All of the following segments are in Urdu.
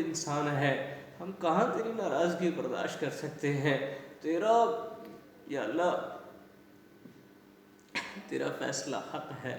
انسان ہے، ہم کہاں تیری ناراضگی برداشت کر سکتے ہیں؟ تیرا یا اللہ تیرا فیصلہ حق ہے،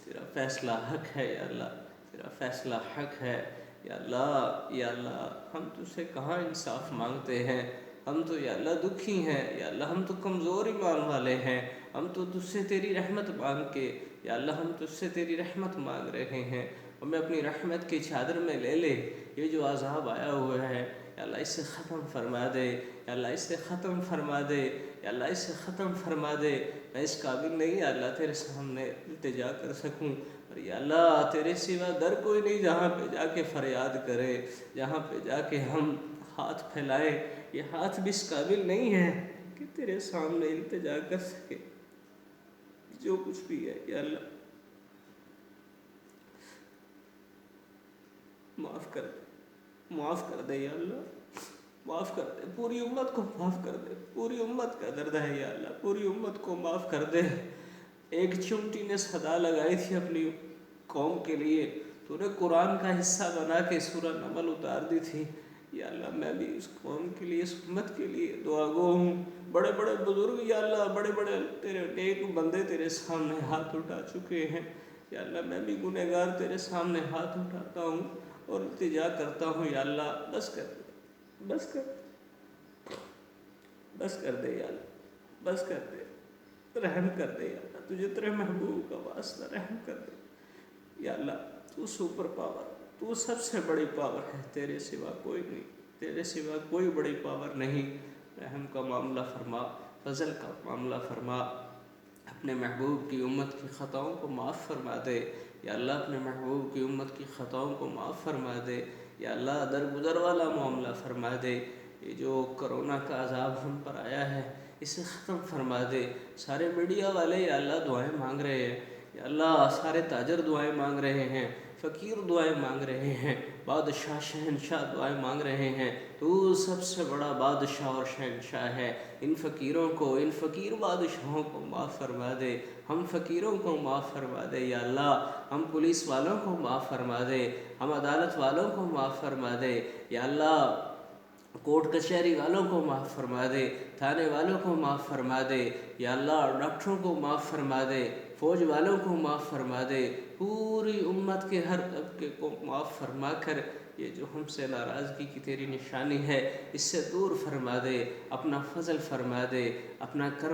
تیرا فیصلہ حق ہے یا اللہ، تیرا فیصلہ حق ہے یا اللہ۔ یا اللہ ہم تجھ سے کہاں انصاف مانگتے ہیں، ہم تو یا اللہ دکھی ہیں یا اللہ، ہم تو کمزور ایمان والے ہیں، ہم تو تجھ سے تیری رحمت مانگ کے یا اللہ، ہم تجھ سے تیری رحمت مانگ رہے ہیں، ہمیں اپنی رحمت کی چادر میں لے لے۔ یہ جو عذاب آیا ہوا ہے یا اللہ اسے ختم فرما دے، یا اللہ اسے ختم فرما دے، یا اللہ اسے ختم فرما دے۔ میں اس قابل نہیں یا اللہ تیرے سامنے التجا کر سکوں، اور یا اللہ تیرے سوا در کوئی نہیں جہاں پہ جا کے فریاد کرے، جہاں پہ جا کے ہم ہاتھ پھیلائیں۔ یہ ہاتھ بھی اس قابل نہیں ہے کہ تیرے سامنے التجا کر سکے۔ جو کچھ بھی ہے یا اللہ معاف کر دے، معاف کر دے یا اللہ، معاف کر دے، پوری امت کو معاف کر دے۔ پوری امت کا درد ہے یا اللہ، پوری امت کو معاف کر دے۔ ایک چونٹی نے صدا لگائی تھی اپنی قوم کے لیے، تو نے قرآن کا حصہ بنا کے سورہ نمل اتار دی تھی۔ یا اللہ میں بھی اس قوم کے لیے، اس امت کے لیے دعا گو ہوں۔ بڑے بڑے بزرگ یا اللہ، بڑے بڑے تیرے نیک بندے تیرے سامنے ہاتھ اٹھا چکے ہیں یا اللہ، میں بھی گنہگار تیرے سامنے ہاتھ اٹھاتا ہوں اور التجا کرتا ہوں یا اللہ بس کر دے، بس کر دے، بس کر دے یا اللہ، بس کر دے، رحم کر دے یا اللہ، تجھے تیرے محبوب کا واسطہ رحم کر دے یا اللہ۔ تو سپر پاور، تو سب سے بڑی پاور ہے، تیرے سوا کوئی نہیں، تیرے سوا کوئی بڑی پاور نہیں۔ رحم کا معاملہ فرما، فضل کا معاملہ فرما، اپنے محبوب کی امت کی خطاؤں کو معاف فرما دے یا اللہ، اپنے محبوب کی امت کی خطاؤں کو معاف فرما دے یا اللہ، درگزر والا معاملہ فرما دے۔ یہ جو کرونا کا عذاب ہم پر آیا ہے اسے ختم فرما دے۔ سارے میڈیا والے یا اللہ دعائیں مانگ رہے ہیں یا اللہ، سارے تاجر دعائیں مانگ رہے ہیں، فقیر دعائیں مانگ رہے ہیں، بادشاہ شہنشاہ دعائیں مانگ رہے ہیں۔ تو سب سے بڑا بادشاہ اور شہنشاہ ہے، ان فقیروں کو، ان فقیر بادشاہوں کو معاف فرما دے، ہم فقیروں کو معاف فرما دے یا اللہ، ہم پولیس والوں کو معاف فرما دے، ہم عدالت والوں کو معاف فرما دے یا اللہ، کورٹ کچہری والوں کو معاف فرما دے، تھانے والوں کو معاف فرما دے یا اللہ، ڈاکٹروں کو معاف فرما دے، فوج والوں کو معاف فرما دے، پوری امت کے ہر طبقے کو معاف فرما کر یہ جو ہم سے ناراضگی کی تیری نشانی ہے اس سے دور فرما دے، اپنا فضل فرما دے، اپنا کرم